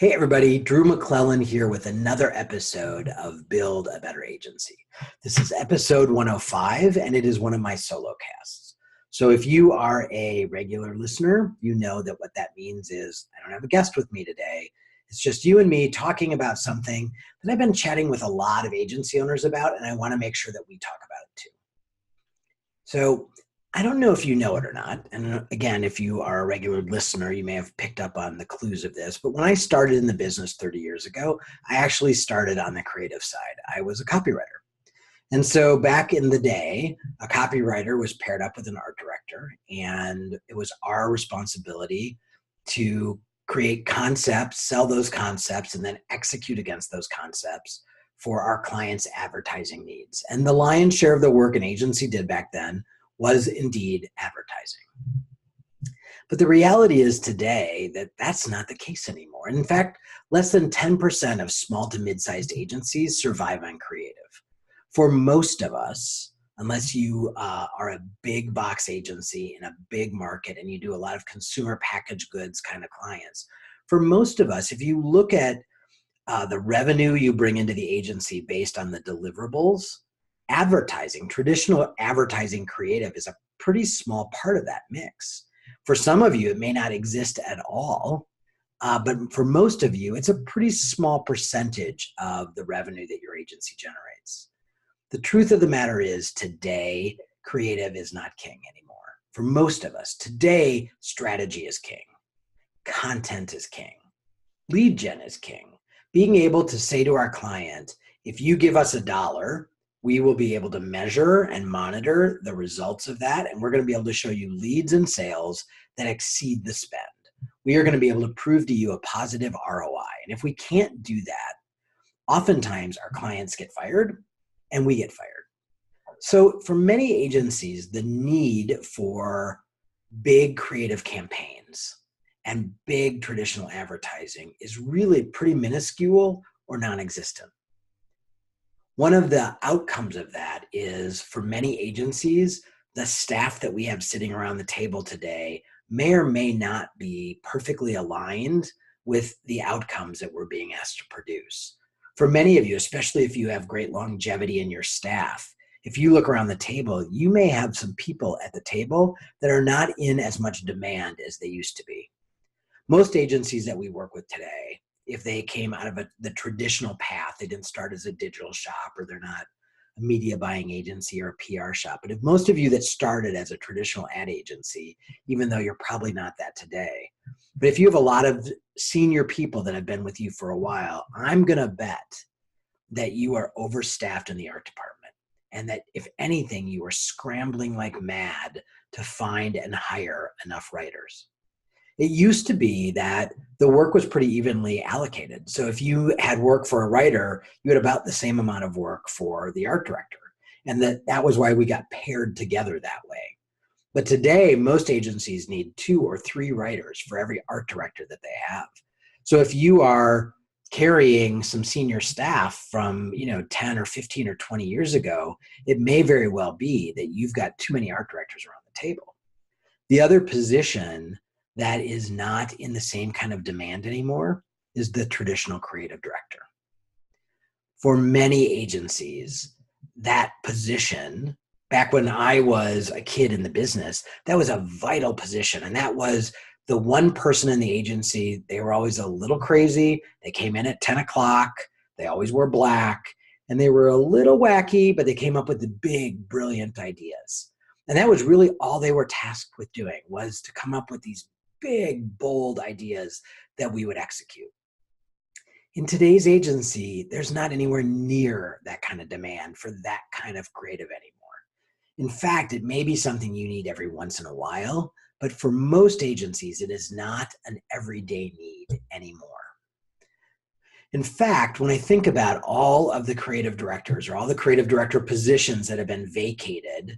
Hey everybody, Drew McClellan here with another episode of Build a Better Agency. This is episode 105 and it is one of my solo casts. So if you are a regular listener, you know that what that means is I don't have a guest with me today. It's just you and me talking about something that I've been chatting with a lot of agency owners about, and I want to make sure that we talk about it too. So I don't know if you know it or not. And again, if you are a regular listener, you may have picked up on the clues of this. But when I started in the business 30 years ago, I actually started on the creative side. I was a copywriter. And so back in the day, a copywriter was paired up with an art director, and it was our responsibility to create concepts, sell those concepts, and then execute against those concepts for our clients' advertising needs. And the lion's share of the work an agency did back then was indeed advertising. But the reality is today that that's not the case anymore. And in fact, less than 10% of small to mid-sized agencies survive on creative. For most of us, unless you are a big box agency in a big market and you do a lot of consumer packaged goods kind of clients, for most of us, if you look at the revenue you bring into the agency based on the deliverables, advertising, traditional advertising creative is a pretty small part of that mix. For some of you, it may not exist at all, but for most of you, it's a pretty small percentage of the revenue that your agency generates. The truth of the matter is today, creative is not king anymore. For most of us, today, strategy is king. Content is king. Lead gen is king. Being able to say to our client, if you give us $1, we will be able to measure and monitor the results of that, and we're going to be able to show you leads and sales that exceed the spend. We are going to be able to prove to you a positive ROI. And if we can't do that, oftentimes our clients get fired and we get fired. So for many agencies, the need for big creative campaigns and big traditional advertising is really pretty minuscule or non-existent. One of the outcomes of that is for many agencies, the staff that we have sitting around the table today may or may not be perfectly aligned with the outcomes that we're being asked to produce. For many of you, especially if you have great longevity in your staff, if you look around the table, you may have some people at the table that are not in as much demand as they used to be. Most agencies that we work with today, if they came out of the traditional path, they didn't start as a digital shop, or they're not a media buying agency or a PR shop. But if most of you that started as a traditional ad agency, even though you're probably not that today, but if you have a lot of senior people that have been with you for a while, I'm going to bet that you are overstaffed in the art department. And that if anything, you are scrambling like mad to find and hire enough writers. It used to be that the work was pretty evenly allocated. So if you had work for a writer, you had about the same amount of work for the art director. And that was why we got paired together that way. But today, most agencies need 2 or 3 writers for every art director that they have. So if you are carrying some senior staff from 10 or 15 or 20 years ago, it may very well be that you've got too many art directors around the table. The other position that is not in the same kind of demand anymore is the traditional creative director. For many agencies, that position, back when I was a kid in the business, that was a vital position. And that was the one person in the agency. They were always a little crazy. They came in at 10 o'clock. They always wore black. And they were a little wacky, but they came up with the big, brilliant ideas. And that was really all they were tasked with doing, was to come up with these big, bold ideas that we would execute. In today's agency, there's not anywhere near that kind of demand for that kind of creative anymore. In fact, it may be something you need every once in a while, but for most agencies, it is not an everyday need anymore. In fact, when I think about all of the creative directors or all the creative director positions that have been vacated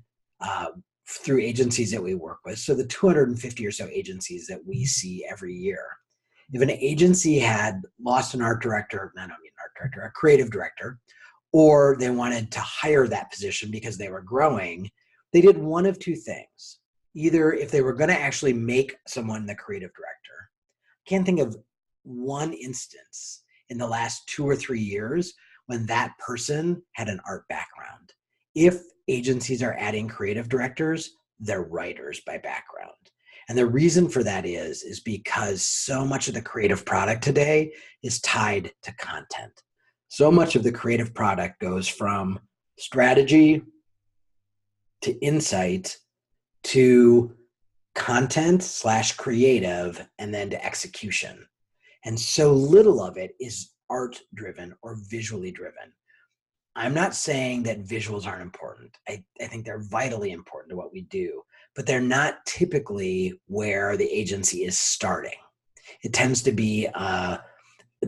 through agencies that we work with, so the 250 or so agencies that we see every year, if an agency had lost an art director, a creative director, or they wanted to hire that position because they were growing, they did one of 2 things. Either if they were going to actually make someone the creative director, I can't think of one instance in the last 2 or 3 years when that person had an art background. If agencies are adding creative directors, they're writers by background. And the reason for that is because so much of the creative product today is tied to content. So much of the creative product goes from strategy to insight to content/creative and then to execution. And so little of it is art driven or visually driven. I'm not saying that visuals aren't important. I think they're vitally important to what we do, but they're not typically where the agency is starting. It tends to be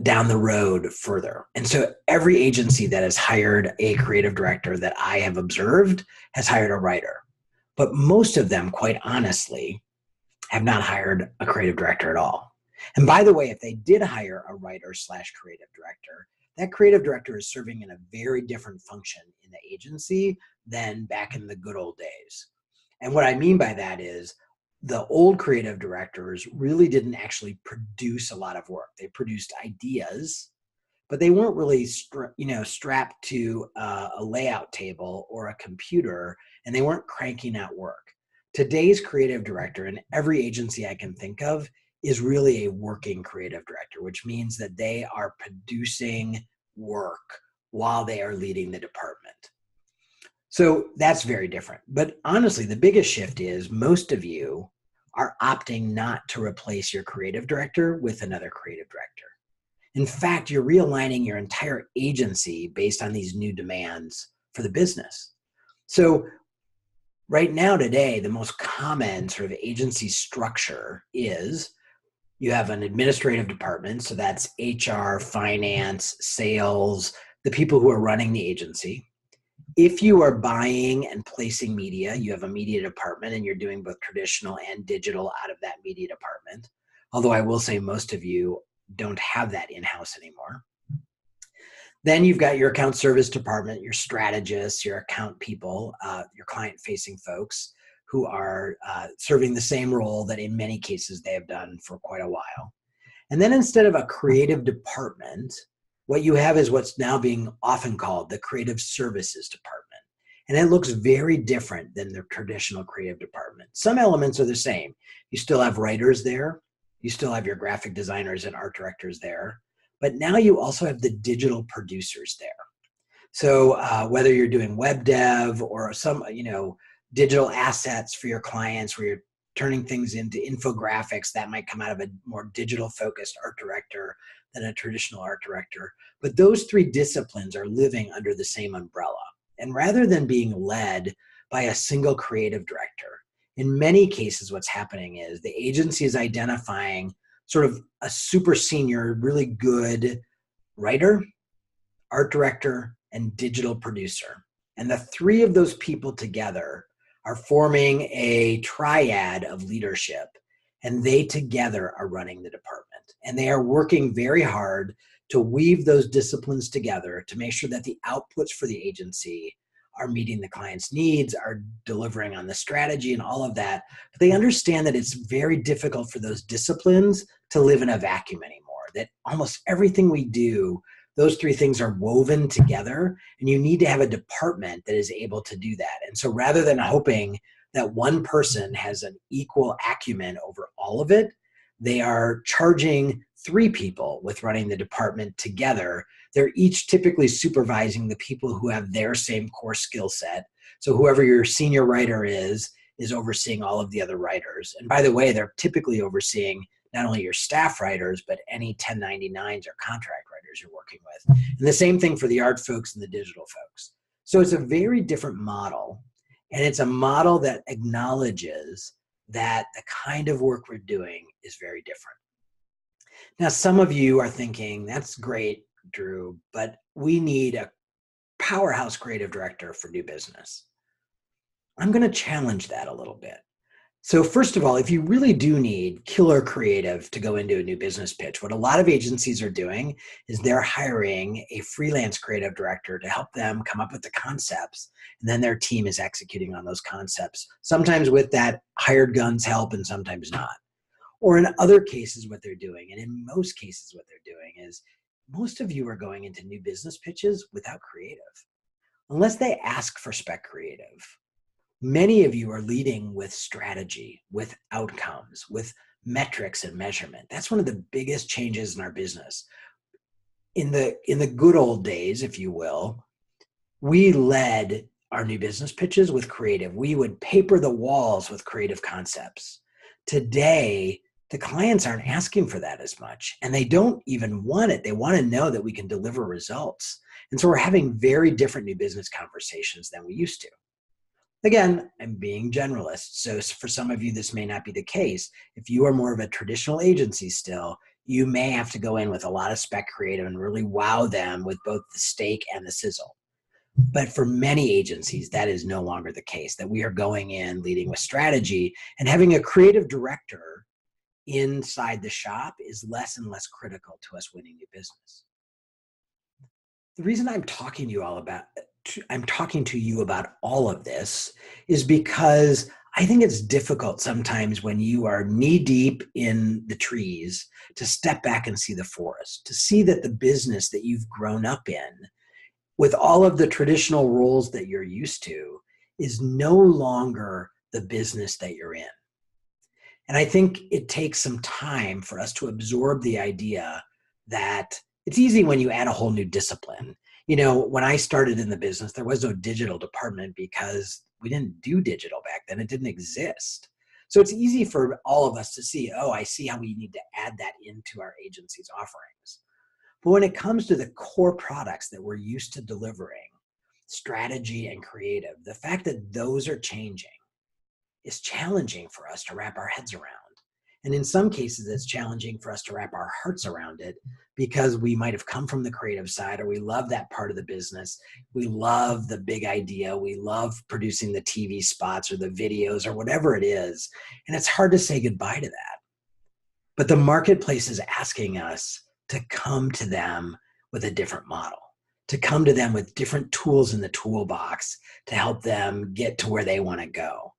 down the road further. And so every agency that has hired a creative director that I have observed has hired a writer. But most of them, quite honestly, have not hired a creative director at all. And by the way, if they did hire a writer/creative director, that creative director is serving in a very different function in the agency than back in the good old days. And what I mean by that is the old creative directors really didn't actually produce a lot of work. They produced ideas, but they weren't really strapped to a layout table or a computer, and they weren't cranking out work. Today's creative director in every agency I can think of is really a working creative director, which means that they are producing work while they are leading the department. So that's very different. But honestly, the biggest shift is most of you are opting not to replace your creative director with another creative director. In fact, you're realigning your entire agency based on these new demands for the business. So right now, today, the most common sort of agency structure is you have an administrative department. So that's HR, finance, sales, the people who are running the agency. If you are buying and placing media, you have a media department and you're doing both traditional and digital out of that media department. Although I will say most of you don't have that in-house anymore. Then you've got your account service department, your strategists, your account people, your client-facing folks who are serving the same role that in many cases they have done for quite a while. And then instead of a creative department, what you have is what's now being often called the creative services department. And it looks very different than the traditional creative department. Some elements are the same. You still have writers there. You still have your graphic designers and art directors there. But now you also have the digital producers there. So whether you're doing web dev or some, digital assets for your clients where you're turning things into infographics, that might come out of a more digital focused art director than a traditional art director. But those three disciplines are living under the same umbrella. And rather than being led by a single creative director, in many cases what's happening is the agency is identifying sort of a super senior, really good writer, art director, and digital producer. And the three of those people together are forming a triad of leadership, and they together are running the department. And they are working very hard to weave those disciplines together to make sure that the outputs for the agency are meeting the client's needs, are delivering on the strategy and all of that. But they understand that it's very difficult for those disciplines to live in a vacuum anymore, that almost everything we do, those three things are woven together, and you need to have a department that is able to do that. And so rather than hoping that one person has an equal acumen over all of it, they are charging three people with running the department together. They're each typically supervising the people who have their same core skill set. So whoever your senior writer is overseeing all of the other writers. And by the way, they're typically overseeing not only your staff writers, but any 1099s or contract writers you're working with. And the same thing for the art folks and the digital folks. So it's a very different model. And it's a model that acknowledges that the kind of work we're doing is very different. Now, some of you are thinking, that's great, Drew, but we need a powerhouse creative director for new business. I'm going to challenge that a little bit. So first of all, if you really do need killer creative to go into a new business pitch, what a lot of agencies are doing is they're hiring a freelance creative director to help them come up with the concepts, and then their team is executing on those concepts, sometimes with that hired gun's help and sometimes not. Or in other cases, what they're doing, and in most cases, what they're doing is most of you are going into new business pitches without creative, unless they ask for spec creative. Many of you are leading with strategy, with outcomes, with metrics and measurement. That's one of the biggest changes in our business. In the good old days, if you will, we led our new business pitches with creative. We would paper the walls with creative concepts. Today, the clients aren't asking for that as much, and they don't even want it. They want to know that we can deliver results. And so we're having very different new business conversations than we used to. Again, I'm being generalist. So for some of you, this may not be the case. If you are more of a traditional agency still, you may have to go in with a lot of spec creative and really wow them with both the steak and the sizzle. But for many agencies, that is no longer the case, that we are going in leading with strategy, and having a creative director inside the shop is less and less critical to us winning new business. The reason I'm talking to you about all of this is because I think it's difficult sometimes when you are knee deep in the trees to step back and see the forest, to see that the business that you've grown up in with all of the traditional roles that you're used to is no longer the business that you're in. And I think it takes some time for us to absorb the idea that it's easy when you add a whole new discipline. You know, when I started in the business, there was no digital department because we didn't do digital back then. It didn't exist. So it's easy for all of us to see, oh, I see how we need to add that into our agency's offerings. But when it comes to the core products that we're used to delivering, strategy and creative, the fact that those are changing is challenging for us to wrap our heads around. And in some cases, it's challenging for us to wrap our hearts around it because we might have come from the creative side, or we love that part of the business. We love the big idea. We love producing the TV spots or the videos or whatever it is. And it's hard to say goodbye to that. But the marketplace is asking us to come to them with a different model, to come to them with different tools in the toolbox to help them get to where they want to go.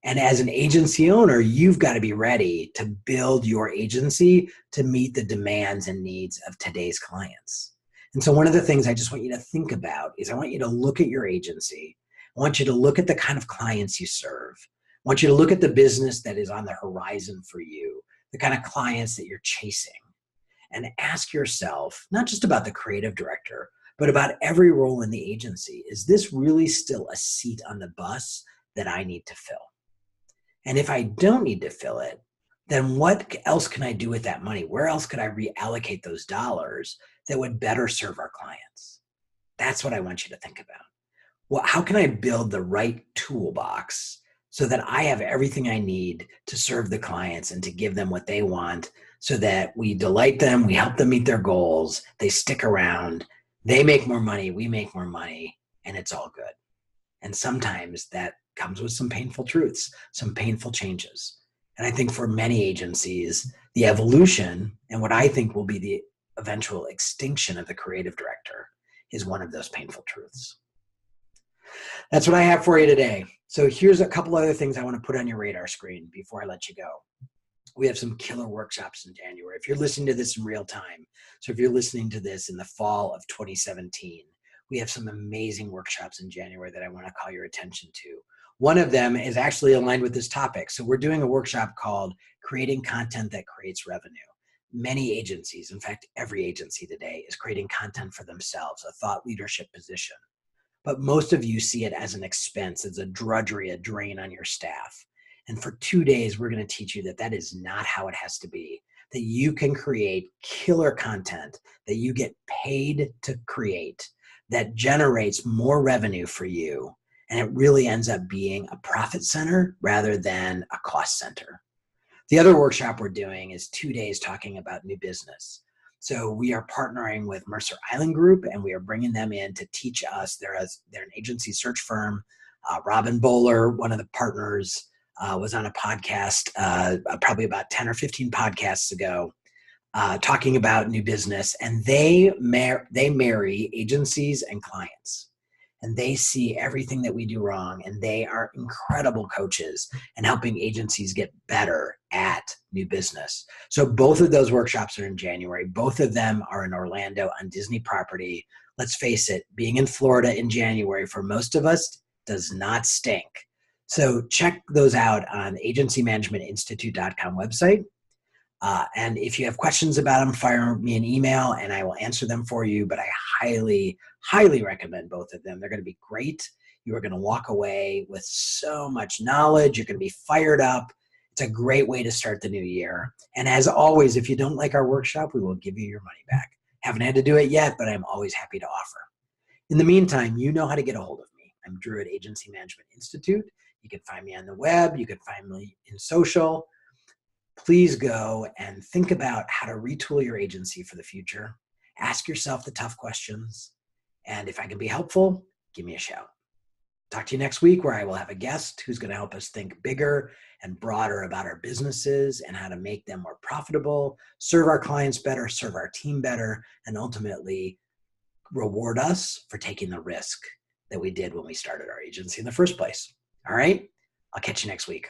And as an agency owner, you've got to be ready to build your agency to meet the demands and needs of today's clients. And so one of the things I just want you to think about is I want you to look at your agency. I want you to look at the kind of clients you serve. I want you to look at the business that is on the horizon for you, the kind of clients that you're chasing, and ask yourself, not just about the creative director, but about every role in the agency. Is this really still a seat on the bus that I need to fill? And if I don't need to fill it, then what else can I do with that money? Where else could I reallocate those dollars that would better serve our clients? That's what I want you to think about. Well, how can I build the right toolbox so that I have everything I need to serve the clients and to give them what they want so that we delight them, we help them meet their goals, they stick around, they make more money, we make more money, and it's all good. And sometimes that comes with some painful truths, some painful changes. And I think for many agencies, the evolution and what I think will be the eventual extinction of the creative director is one of those painful truths. That's what I have for you today. So here's a couple other things I want to put on your radar screen before I let you go. We have some killer workshops in January. If you're listening to this in real time, so if you're listening to this in the fall of 2017, we have some amazing workshops in January that I want to call your attention to. One of them is actually aligned with this topic. So we're doing a workshop called Creating Content That Creates Revenue. Many agencies, in fact, every agency today is creating content for themselves, a thought leadership position. But most of you see it as an expense, as a drudgery, a drain on your staff. And for 2 days, we're going to teach you that that is not how it has to be, that you can create killer content that you get paid to create that generates more revenue for you. And it really ends up being a profit center rather than a cost center. The other workshop we're doing is 2 days talking about new business. So we are partnering with Mercer Island Group, and we are bringing them in to teach us. They're an agency search firm. Robin Bowler, one of the partners, was on a podcast probably about 10 or 15 podcasts ago talking about new business. And they marry agencies and clients. and they see everything that we do wrong, and they are incredible coaches and helping agencies get better at new business. So both of those workshops are in January. Both of them are in Orlando on Disney property. Let's face it, being in Florida in January for most of us does not stink. So check those out on agencymanagementinstitute.com website. And if you have questions about them, fire me an email and I will answer them for you. But I highly, highly recommend both of them. They're going to be great. You are going to walk away with so much knowledge. You're going to be fired up. It's a great way to start the new year. And as always, if you don't like our workshop, we will give you your money back. Haven't had to do it yet, but I'm always happy to offer. In the meantime, you know how to get a hold of me. I'm Drew at Agency Management Institute. You can find me on the web. You can find me in social. Please go and think about how to retool your agency for the future. Ask yourself the tough questions. And if I can be helpful, give me a shout. Talk to you next week, where I will have a guest who's going to help us think bigger and broader about our businesses and how to make them more profitable, serve our clients better, serve our team better, and ultimately reward us for taking the risk that we did when we started our agency in the first place. All right? I'll catch you next week.